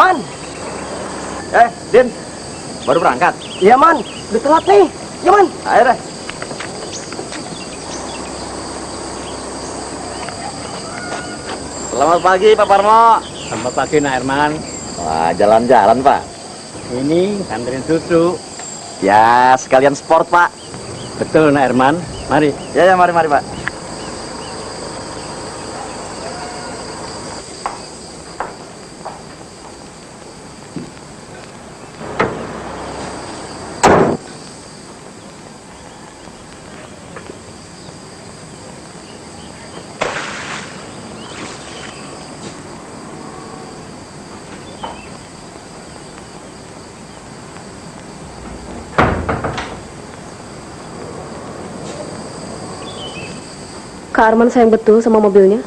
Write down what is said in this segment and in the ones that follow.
Man. Din, baru berangkat? Iya, Man. Udah telat nih. Ya, Man. Ayo deh. Selamat pagi, Pak Parmo. Selamat pagi, Nak Herman. Wah, jalan-jalan, Pak. Ini nganterin susu. Ya, sekalian sport, Pak. Betul, Nak Herman. Mari. Ya, mari, Pak. Kak Arman sayang betul sama mobilnya.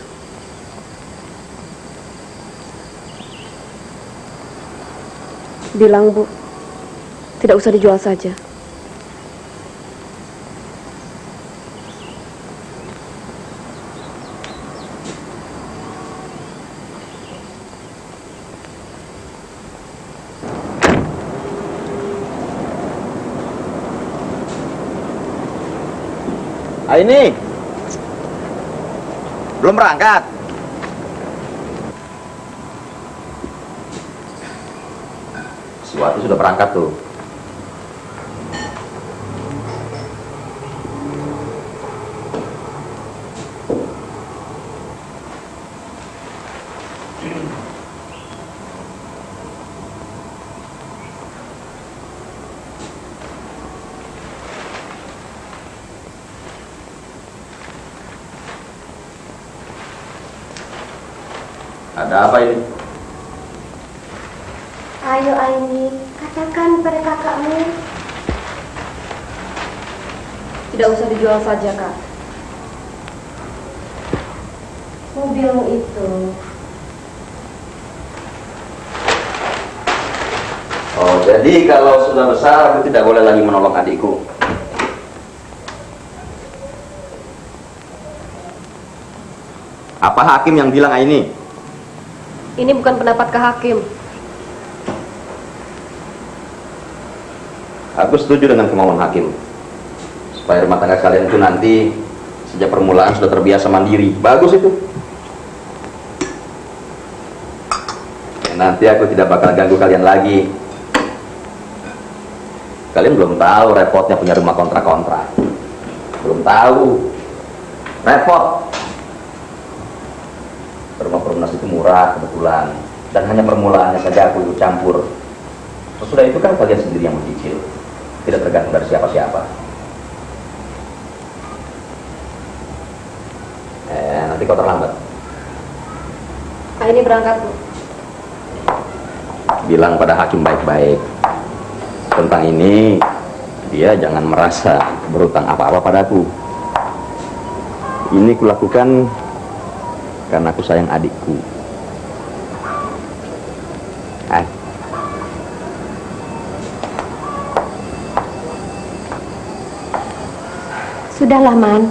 Bilang, Bu, tidak usah dijual saja. Ini belum berangkat. Suatu sudah berangkat tuh. Ada apa ini? Ayo Aini, katakan pada kakakmu. Tidak usah dijual saja, Kak. Mobilmu itu. Oh, jadi kalau sudah besar aku tidak boleh lagi menolong adikku. Apa hakim yang bilang ini? Ini bukan pendapat Kak Hakim. Aku setuju dengan kemauan hakim. Supaya rumah tangga kalian itu nanti sejak permulaan sudah terbiasa mandiri. Bagus itu. Ya, nanti aku tidak bakal ganggu kalian lagi. Kalian belum tahu repotnya punya rumah kontrak-kontrak. Belum tahu. Repot. Rumah perumnas itu murah kebetulan. Dan hanya permulaannya saja aku ikut campur. Sesudah itu kan kalian sendiri yang mencicil. Tidak tergantung dari siapa-siapa. Nanti kau terlambat. Ini berangkat, Bu. Bilang pada hakim baik-baik. Tentang ini, dia jangan merasa berutang apa-apa padaku. Ini kulakukan karena aku sayang adikku. Sudahlah, Man.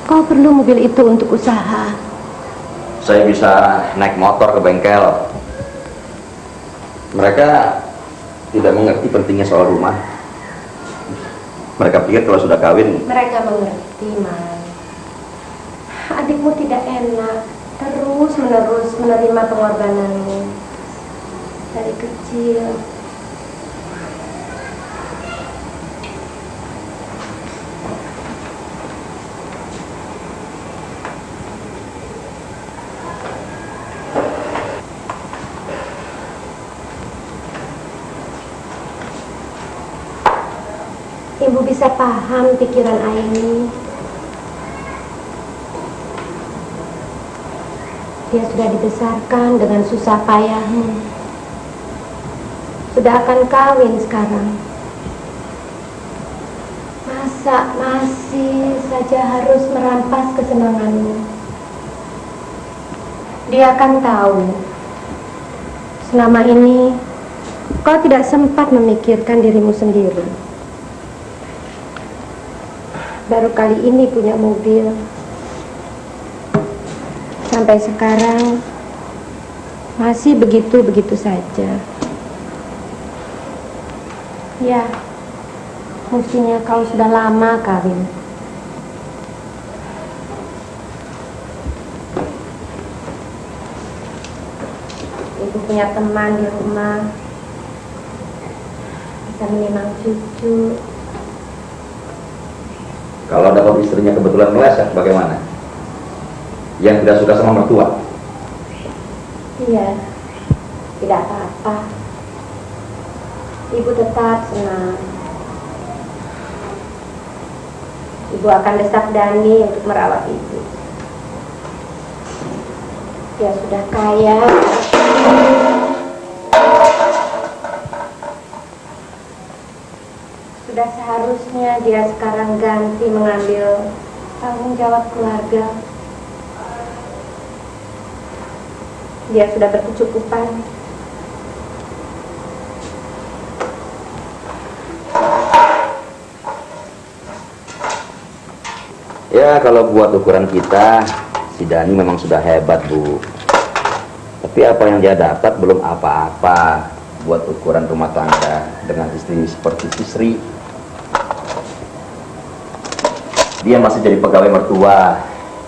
Kau perlu mobil itu untuk usaha. Saya bisa naik motor ke bengkel. Mereka tidak mengerti pentingnya soal rumah. Mereka pikir kalau sudah kawin. Mereka mengerti, Man. Adikmu tidak enak terus-menerus menerima pengorbananmu dari kecil. Ibu bisa paham pikiran Aini. Dia sudah dibesarkan dengan susah payahmu. Sudah akan kawin sekarang. Masa masih saja harus merampas kesenanganmu? Dia akan tahu selama ini kau tidak sempat memikirkan dirimu sendiri. Baru kali ini punya mobil. Sampai sekarang masih begitu-begitu saja. Ya, mestinya kau sudah lama kawin. Ibu punya teman di rumah, bisa menimang cucu. Kalau dapat istrinya kebetulan meleset, bagaimana? Yang tidak suka sama mertua? Iya, tidak apa-apa. Ibu tetap senang. Ibu akan desak Dani untuk merawat ibu. Dia sudah kaya. Sudah seharusnya dia sekarang ganti mengambil tanggung jawab keluarga. Dia sudah berkecukupan. Ya, kalau buat ukuran kita, si Dani memang sudah hebat, Bu. Tapi apa yang dia dapat belum apa-apa buat ukuran rumah tangga dengan istri seperti si Sri. Dia masih jadi pegawai mertua,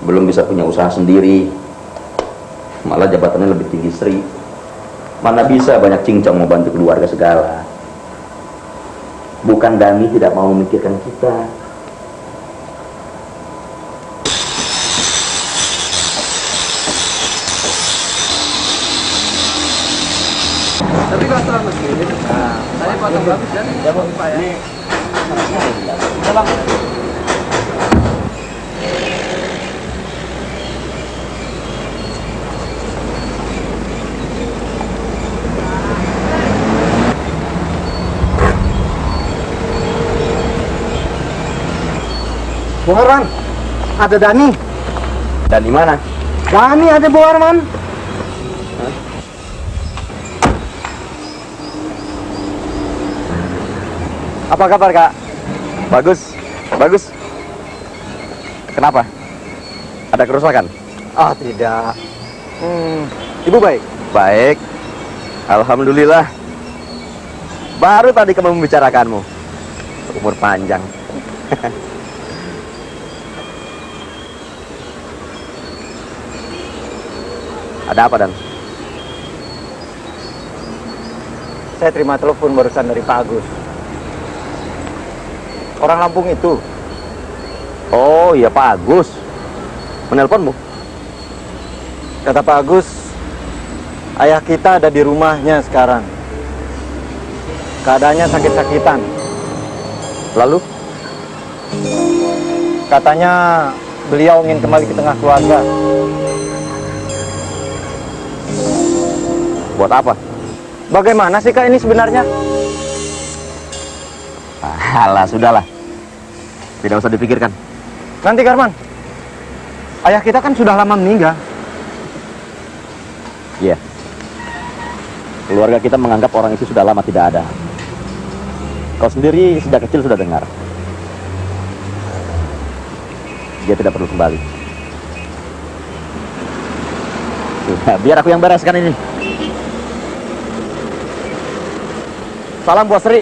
belum bisa punya usaha sendiri. Malah jabatannya lebih tinggi Sri. Mana bisa banyak cincong mau bantu keluarga segala. Bukan Dani tidak mau memikirkan kita. Tapi kalau setelah masjid, saya potong bagus dan ya Pak ya. Ya Bang. Bung Arman, ada Dani. Dan di mana? Dani ada Bung Arman. Apa kabar, Kak? Bagus, bagus. Kenapa? Ada kerusakan? Ah, tidak. Ibu baik. Baik. Alhamdulillah. Baru tadi kamu membicarakanmu. Umur panjang. Ada apa, Dan? Saya terima telepon barusan dari Pak Agus. Orang Lampung itu. Oh iya, Pak Agus. Menelponmu? Kata Pak Agus, ayah kita ada di rumahnya sekarang. Keadaannya sakit-sakitan. Lalu? Katanya beliau ingin kembali ke tengah keluarga. Buat apa? Bagaimana sih Kak ini sebenarnya? Alah, sudahlah. Tidak usah dipikirkan. Nanti Karman, ayah kita kan sudah lama meninggal. Iya. Keluarga kita menganggap orang itu sudah lama tidak ada. Kau sendiri sejak kecil sudah dengar. Dia tidak perlu kembali. Sudah, biar aku yang bereskan ini. Salam buat Sri.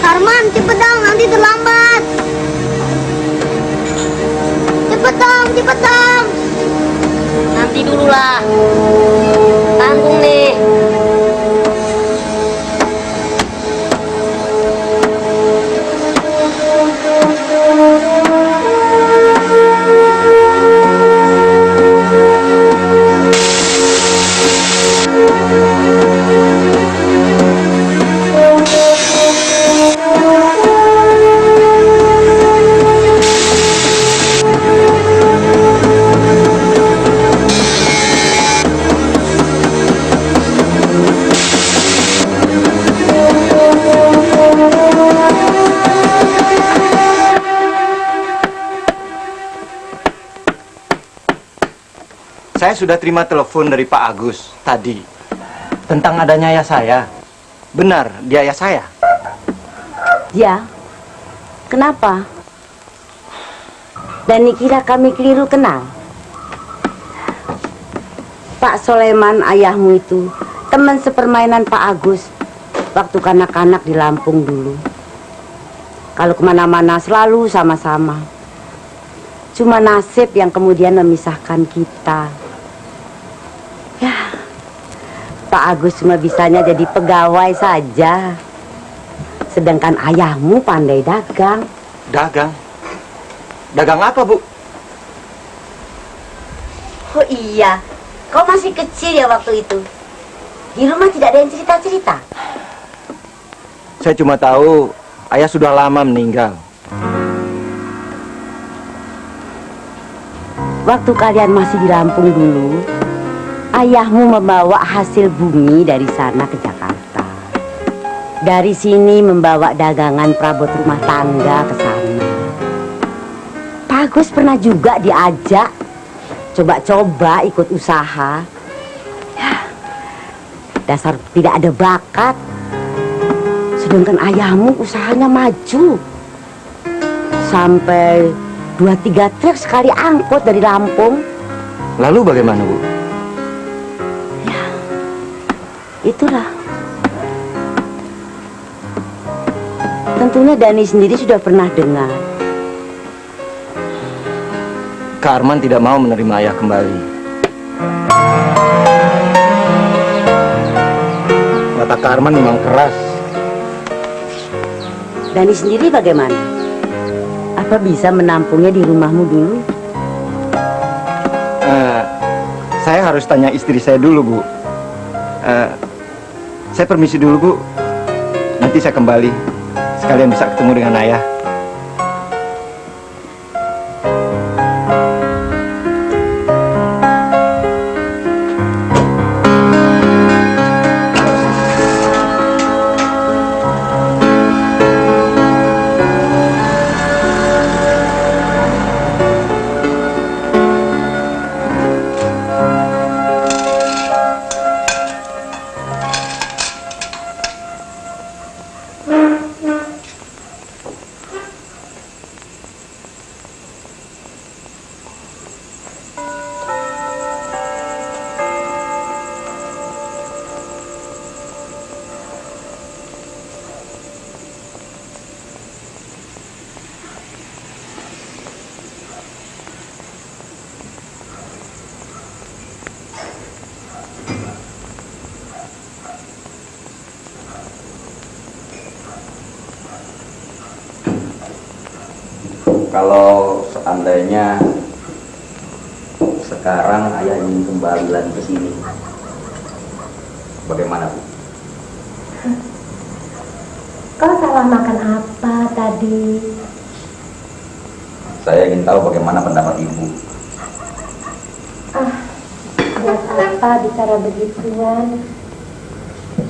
Karman, cepet dong, nanti terlambat. Cepet dong, cepet dong. Nanti dulu lah. Tanggung nih. Saya sudah terima telepon dari Pak Agus tadi tentang adanya ayah saya. Benar, dia ayah saya. Ya, kenapa? Dan dikira kami keliru kenal. Pak Soleman ayahmu itu teman sepermainan Pak Agus waktu kanak-kanak di Lampung dulu. Kalau kemana-mana selalu sama-sama. Cuma nasib yang kemudian memisahkan kita. Ya, Pak Agus cuma bisanya jadi pegawai saja. Sedangkan ayahmu pandai dagang. Dagang? Dagang apa, Bu? Oh iya, kau masih kecil ya waktu itu. Di rumah tidak ada yang cerita-cerita. Saya cuma tahu ayah sudah lama meninggal. Waktu kalian masih di Lampung dulu, ayahmu membawa hasil bumi dari sana ke Jakarta. Dari sini membawa dagangan perabot rumah tangga ke sana. Pak Agus pernah juga diajak coba-coba ikut usaha. Ya, dasar tidak ada bakat. Sedangkan ayahmu usahanya maju. Sampai 2-3 truk sekali angkut dari Lampung. Lalu bagaimana, Bu? Ya, itulah. Tentunya Dani sendiri sudah pernah dengar. Kak Arman tidak mau menerima ayah kembali. Kata Kak Arman memang keras. Dani sendiri bagaimana? Apa bisa menampungnya di rumahmu dulu? Saya harus tanya istri saya dulu, Bu. Saya permisi dulu, Bu. Nanti saya kembali. Sekalian bisa ketemu dengan ayah. Kalau seandainya sekarang ayah ingin kembali lagi ke sini, bagaimana, Bu? Kau salah makan apa tadi? Saya ingin tahu bagaimana pendapat Ibu. Buat apa bicara begituan?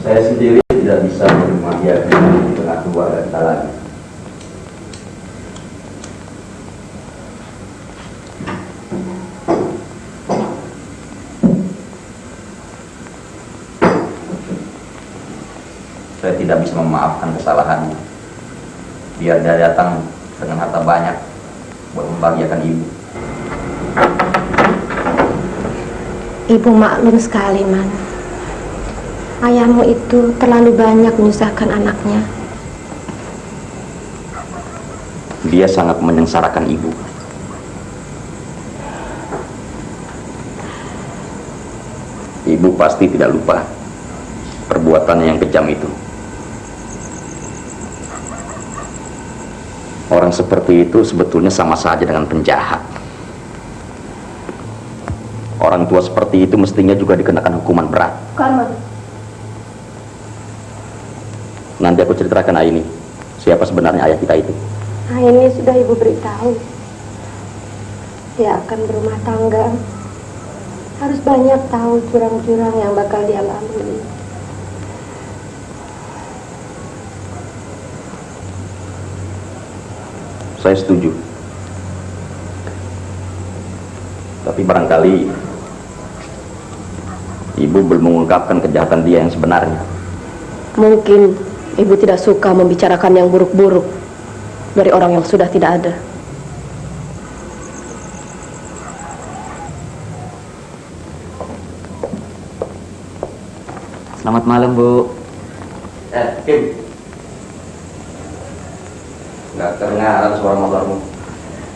Saya sendiri tidak bisa menerima dia di tengah keluarga kita lagi. Saya tidak bisa memaafkan kesalahannya. Biar dia datang dengan harta banyak buat membahagiakan Ibu. Ibu maklum sekali, Man. Ayahmu itu terlalu banyak menyusahkan anaknya. dia sangat menyengsarakan ibu. Ibu pasti tidak lupa perbuatannya yang kejam itu. Orang seperti itu sebetulnya sama saja dengan penjahat. Orang tua seperti itu mestinya juga dikenakan hukuman berat. Karman, Nanti aku ceritakan Aini siapa sebenarnya ayah kita itu. Nah, ini sudah ibu beritahu. Dia akan berumah tangga. Harus banyak tahu jurang-jurang yang bakal dia lalui. Saya setuju. Tapi barangkali ibu belum mengungkapkan kejahatan dia yang sebenarnya. mungkin ibu tidak suka membicarakan yang buruk-buruk dari orang yang sudah tidak ada. Selamat malam, Bu. Kim. Nggak kedengaran suara motormu.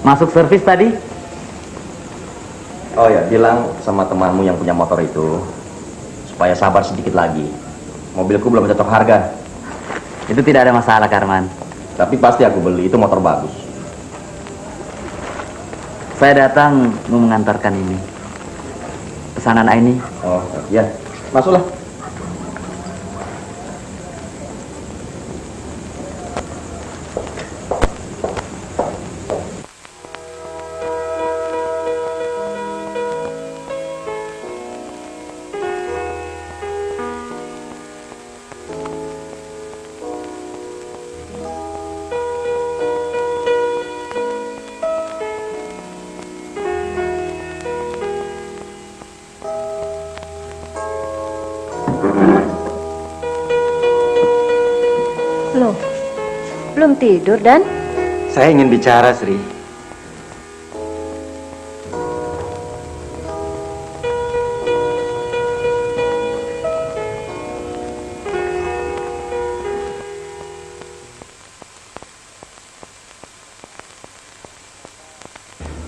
Masuk servis tadi? Oh ya, bilang sama temanmu yang punya motor itu supaya sabar sedikit lagi. Mobilku belum cocok harga. Itu tidak ada masalah, Karman. Tapi pasti aku beli, itu motor bagus. Saya datang mau mengantarkan ini. Pesanan Aini. Oh, ya. Masuklah. Loh, belum tidur, Dan? Saya ingin bicara, Sri.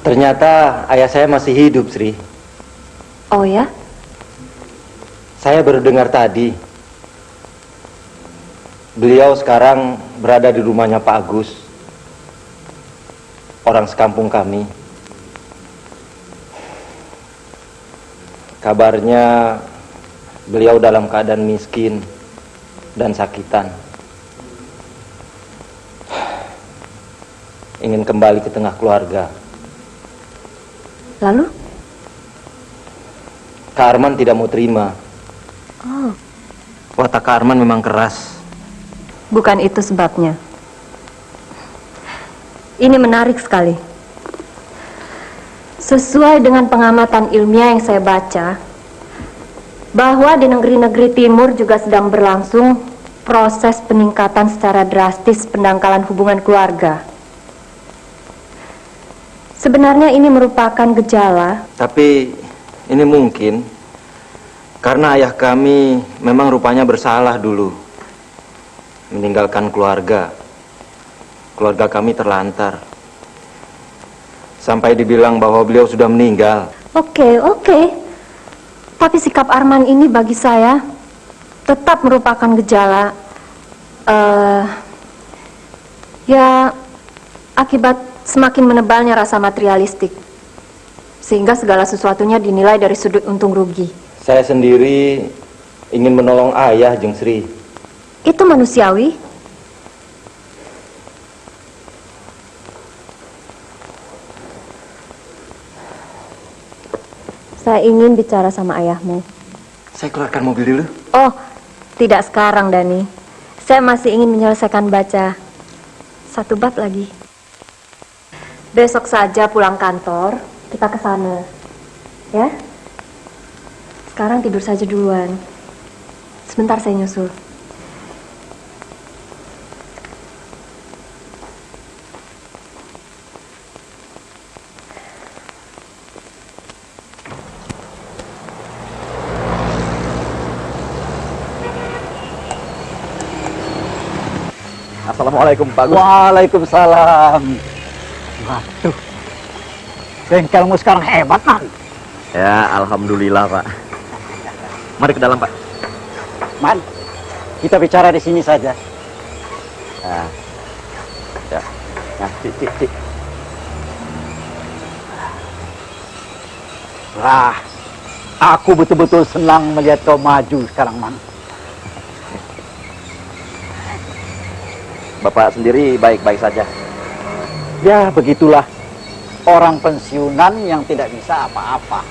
Ternyata ayah saya masih hidup, Sri. Oh ya? Saya baru dengar tadi. Beliau sekarang berada di rumahnya Pak Agus, orang sekampung kami. Kabarnya beliau dalam keadaan miskin dan sakitan. Ingin kembali ke tengah keluarga. Lalu? Kak Arman tidak mau terima. Oh, Watak Kak Arman memang keras. bukan itu sebabnya. Ini menarik sekali. Sesuai dengan pengamatan ilmiah yang saya baca, bahwa di negeri-negeri timur juga sedang berlangsung proses peningkatan secara drastis pendangkalan hubungan keluarga. Sebenarnya ini merupakan gejala. Tapi ini mungkin karena ayah kami memang rupanya bersalah dulu. Meninggalkan keluarga. Keluarga kami terlantar. Sampai dibilang bahwa beliau sudah meninggal. Oke. Tapi sikap Arman ini bagi saya tetap merupakan gejala ya akibat semakin menebalnya rasa materialistik. Sehingga segala sesuatunya dinilai dari sudut untung rugi. Saya sendiri ingin menolong ayah, Jeng Sri. Itu manusiawi. Saya ingin bicara sama ayahmu. Saya keluarkan mobil dulu. Oh, tidak sekarang, Dani. Saya masih ingin menyelesaikan baca satu bab lagi. Besok saja pulang kantor, kita ke sana. Ya? Sekarang tidur saja duluan. Sebentar saya nyusul. Assalamualaikum Pak Agus. Waalaikumsalam. Waduh, bengkelmu sekarang hebat, Man. Ya, alhamdulillah Pak. Mari ke dalam Pak. Man, kita bicara di sini saja. Nah, ya, nah, cik. Wah, aku betul-betul senang melihat kau maju sekarang, Man. Bapak sendiri baik-baik saja. Ya, begitulah. Orang pensiunan yang tidak bisa apa-apa.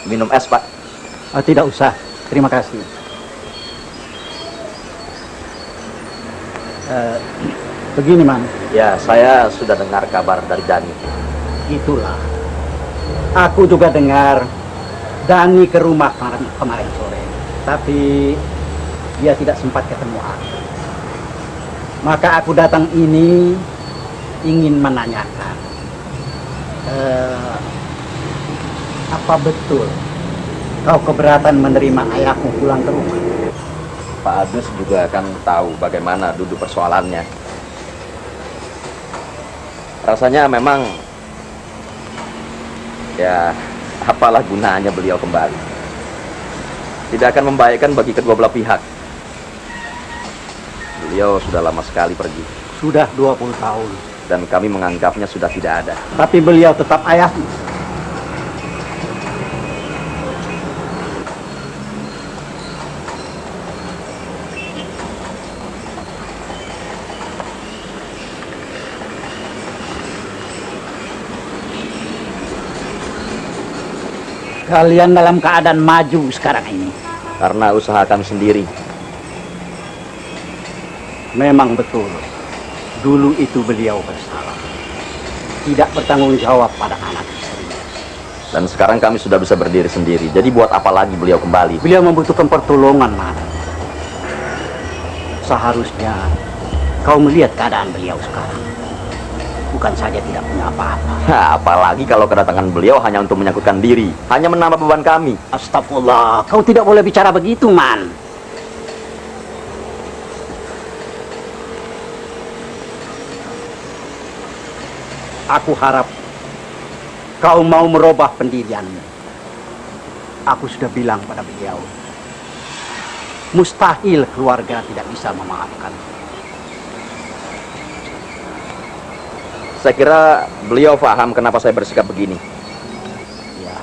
Minum es Pak. Tidak usah, terima kasih. Begini, Man. Ya, saya sudah dengar kabar dari Dani. Itulah. Aku juga dengar Dani ke rumah kemarin sore. Tapi dia tidak sempat ketemu aku. Maka aku datang ini ingin menanyakan. Apa betul kau keberatan menerima ayahmu pulang ke rumah? Pak Agus juga akan tahu bagaimana duduk persoalannya. Rasanya memang ya, apalah gunanya beliau kembali. Tidak akan membahayakan bagi kedua belah pihak. Beliau sudah lama sekali pergi. Sudah 20 tahun. Dan kami menganggapnya sudah tidak ada. Tapi beliau tetap ayahmu. Kalian dalam keadaan maju sekarang ini. Karena usaha kami sendiri. Memang betul. Dulu itu beliau bersalah. Tidak bertanggung jawab pada anak istrinya. Dan sekarang kami sudah bisa berdiri sendiri. Jadi buat apa lagi beliau kembali? Beliau membutuhkan pertolongan, Man. Seharusnya kau melihat keadaan beliau sekarang. Bukan saja tidak punya apa-apa. Apalagi kalau kedatangan beliau hanya untuk menyangkutkan diri. Hanya menambah beban kami. Astagfirullah, kau tidak boleh bicara begitu, Man. Aku harap kau mau merubah pendirianmu. Aku sudah bilang pada beliau, mustahil keluarga tidak bisa memaafkan. Saya kira beliau paham kenapa saya bersikap begini. Ya,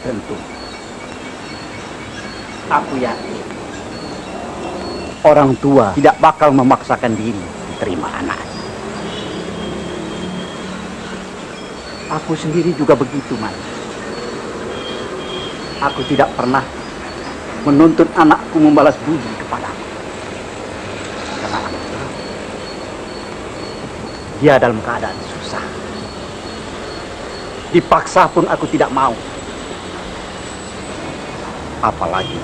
tentu. Aku yakin orang tua tidak bakal memaksakan diri diterima anaknya. Aku sendiri juga begitu, Man. Aku tidak pernah menuntut anakku membalas budi kepadaku. Karena aku tahu dia dalam keadaan susah. Dipaksa pun aku tidak mau. Apalagi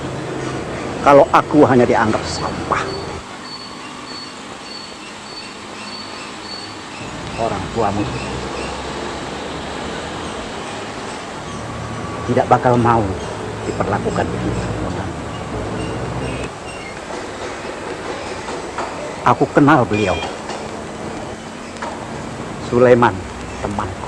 kalau aku hanya dianggap sampah. Orang tuamu tidak bakal mau diperlakukan begitu. Aku kenal beliau. Sulaiman, temanku.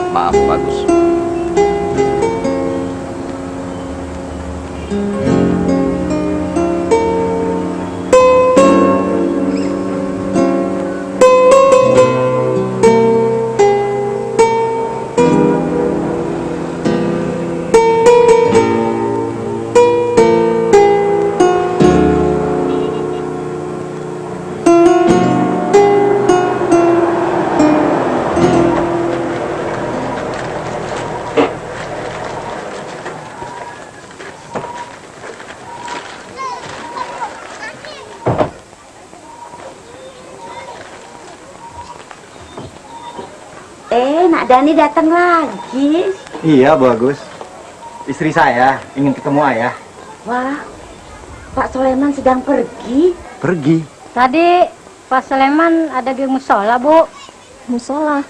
Maaf, Bagus. Pak Dani datang lagi. Iya, Bu Agus. Istri saya ingin ketemu ayah. Wah, Pak Soleman sedang pergi. Pergi? Tadi Pak Soleman ada di musola, Bu. Musola.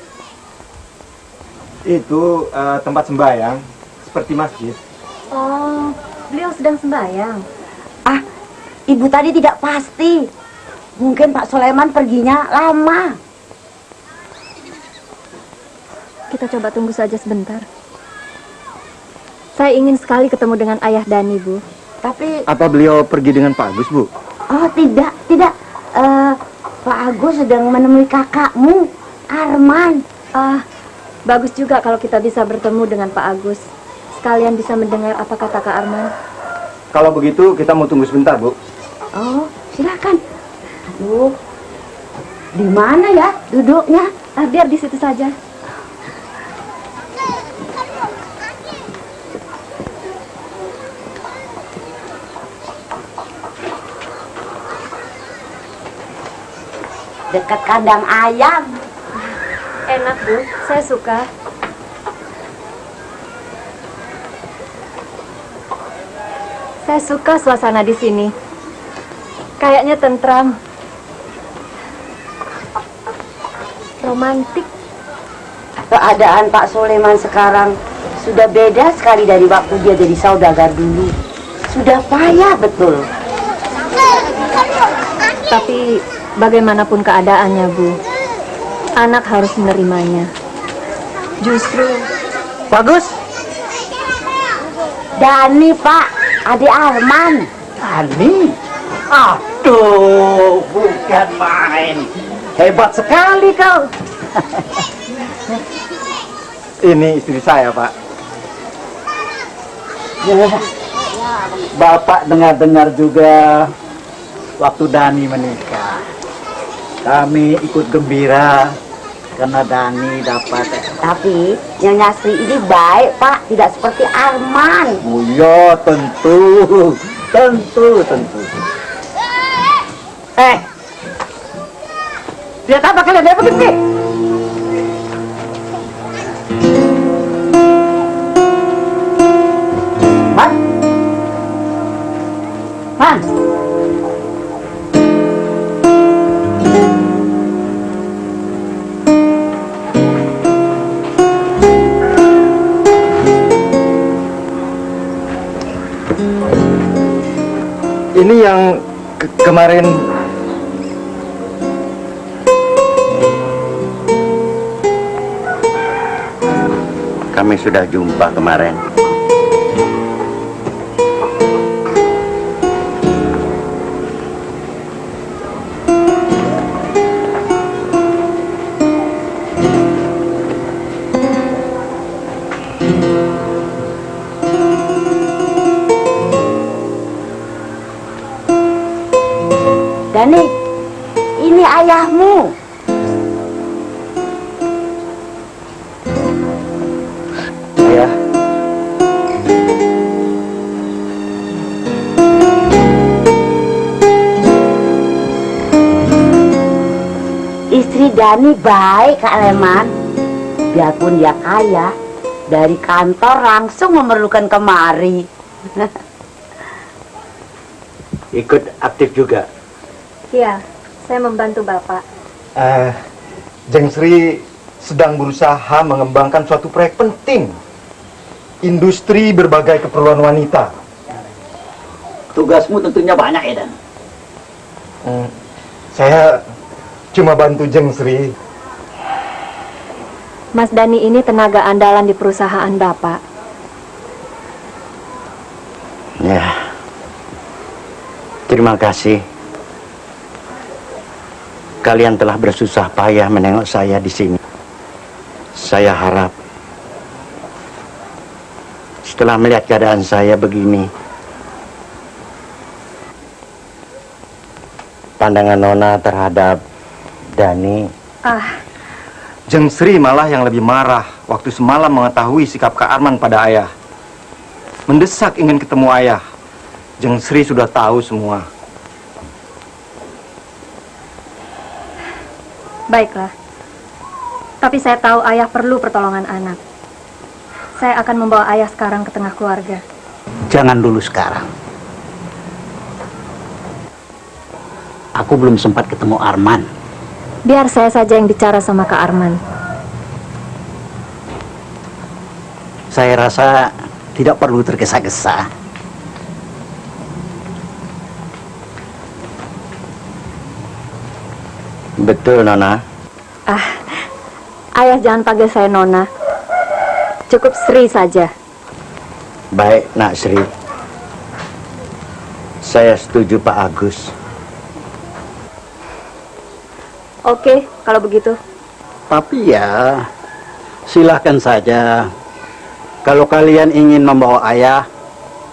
Itu tempat sembahyang, seperti masjid. Oh, beliau sedang sembahyang. Ah, Ibu tadi tidak pasti. Mungkin Pak Soleman perginya lama. Kita coba tunggu saja sebentar. Saya ingin sekali ketemu dengan ayah Dani, Bu. Tapi... Apa beliau pergi dengan Pak Agus, Bu? Oh, tidak. Pak Agus sedang menemui kakakmu, Arman. Bagus juga kalau kita bisa bertemu dengan Pak Agus. Sekalian bisa mendengar apa kata Kak Arman. Kalau begitu, kita mau tunggu sebentar, Bu. Oh, silakan. Aduh, di mana ya duduknya? Biar di situ saja. Dekat kandang ayam. Enak, Bu. Saya suka. Saya suka suasana di sini. Kayaknya tentram. Romantik. Keadaan Pak Soleman sekarang sudah beda sekali dari waktu dia jadi saudagar dulu. Sudah payah betul. Tapi bagaimanapun keadaannya, Bu, anak harus menerimanya. Justru Bagus. Dani, Pak, adik Arman. Dani? Aduh, bukan main. Hebat sekali kau. Ini istri saya, Pak. Ya, Bapak dengar-dengar juga waktu Dani menikah. Kami ikut gembira karena Dani dapat. Tapi Nyonya Sri ini baik, Pak, tidak seperti Arman. Oh ya, tentu. Lihat apa kalian? Lihat begini. Man. Ini yang kemarin. Kami sudah jumpa kemarin. Dani, ini ayahmu. Ya. Istri Dani baik, Kak Leman. Biarpun dia kaya, dari kantor langsung memerlukan kemari. Ikut aktif juga. iya, saya membantu Bapak. Jeng Sri sedang berusaha mengembangkan suatu proyek penting. Industri berbagai keperluan wanita. Tugasmu tentunya banyak, Edan. Saya cuma bantu Jeng Sri. Mas Dani ini tenaga andalan di perusahaan Bapak. Ya. Terima kasih. Kalian telah bersusah payah menengok saya di sini. Saya harap setelah melihat keadaan saya begini, pandangan Nona terhadap Dani. Jeng Sri malah yang lebih marah waktu semalam mengetahui sikap Kak Arman pada ayah. Mendesak ingin ketemu ayah. Jeng Sri sudah tahu semua. Baiklah. Tapi saya tahu ayah perlu pertolongan anak. Saya akan membawa ayah sekarang ke tengah keluarga. Jangan dulu sekarang. Aku belum sempat ketemu Arman. Biar saya saja yang bicara sama Kak Arman. Saya rasa tidak perlu tergesa-gesa. Betul, Nona. Ayah jangan panggil saya Nona. Cukup Sri saja. Baik, Nak Sri. Saya setuju Pak Agus. Oke, kalau begitu. Tapi ya, silahkan saja. Kalau kalian ingin membawa ayah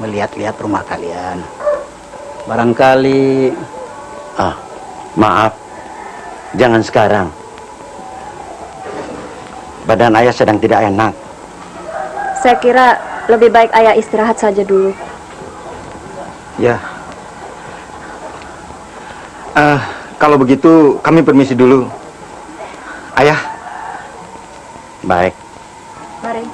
melihat-lihat rumah kalian. Barangkali... Maaf. Jangan sekarang. Badan ayah sedang tidak enak. Saya kira lebih baik ayah istirahat saja dulu. Ya. Kalau begitu kami permisi dulu. Ayah. Baik. Mari.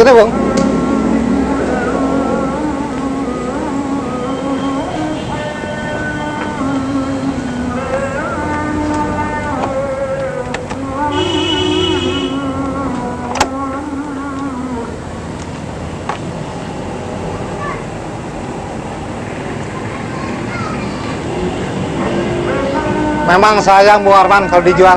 Sudah, Bang. Memang sayang Bu Arman kalau dijual.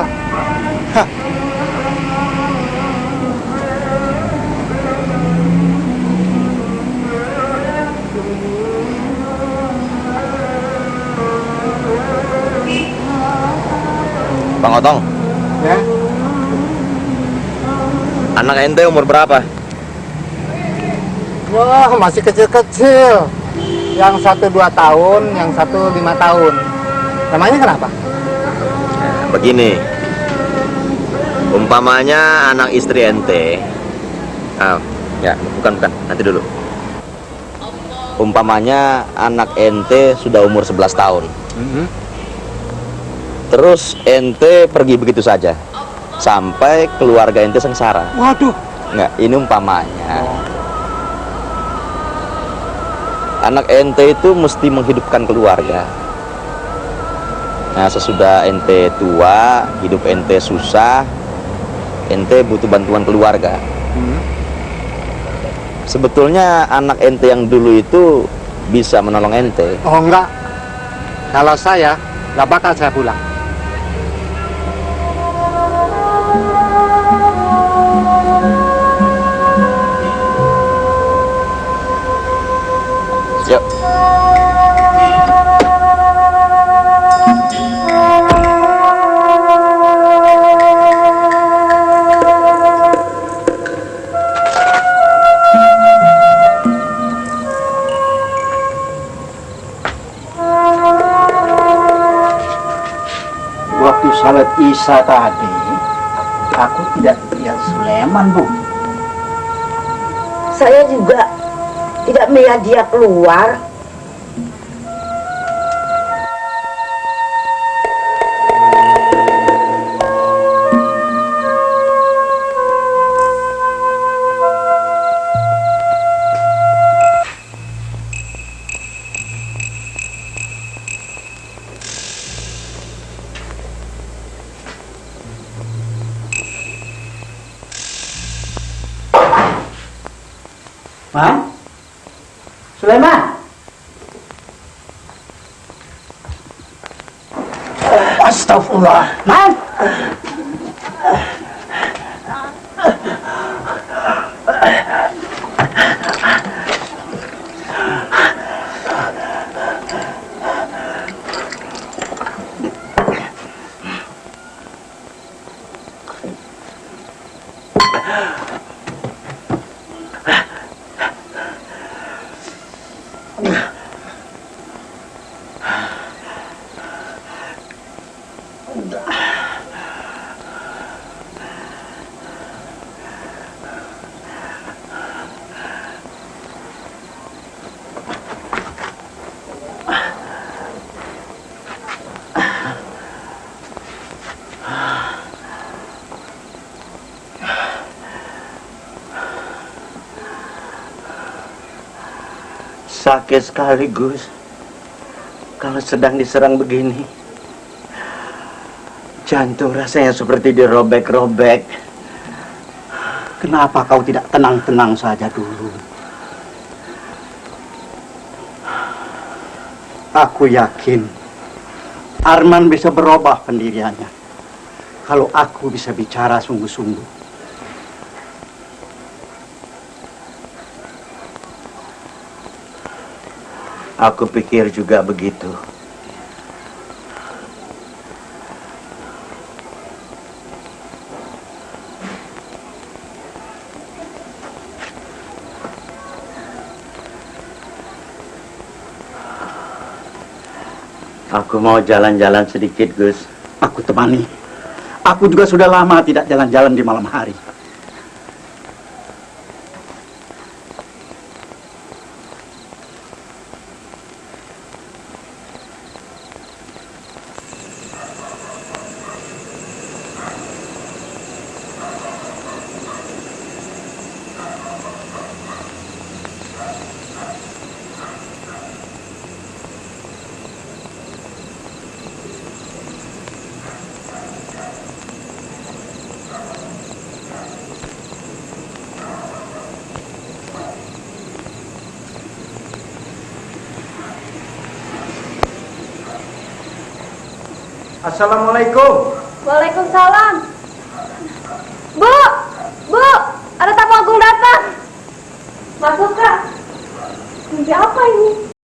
Bang Otong. Ya. Anak ente umur berapa? Wah, masih kecil-kecil. Yang satu 2 tahun, yang satu 5 tahun. Namanya kenapa? Begini. Umpamanya anak istri ente. Ya, bukan. Nanti dulu. Umpamanya anak ente sudah umur 11 tahun. Terus ente pergi begitu saja sampai keluarga ente sengsara. Waduh. Enggak, ini umpamanya. Anak ente itu mesti menghidupkan keluarga. Nah, sesudah ente tua, hidup ente susah, ente butuh bantuan keluarga. Sebetulnya anak ente yang dulu itu bisa menolong ente. Oh enggak. Kalau saya, nggak bakal saya pulang. Yuk. Waktu salat Isya tadi, aku tidak lihat Sulaiman, Bu. Saya juga tidak melihat dia keluar. Man? Sulaiman? Astagfirullah. Man? Sakit sekali, Gus. Kalau sedang diserang begini, jantung rasanya seperti dirobek-robek. Kenapa kau tidak tenang-tenang saja dulu? Aku yakin Arman bisa berubah pendiriannya kalau aku bisa bicara sungguh-sungguh. Aku pikir juga begitu. Aku mau jalan-jalan sedikit, Gus. Aku temani. Aku juga sudah lama tidak jalan-jalan di malam hari. Assalamualaikum. Waalaikumsalam. Bu!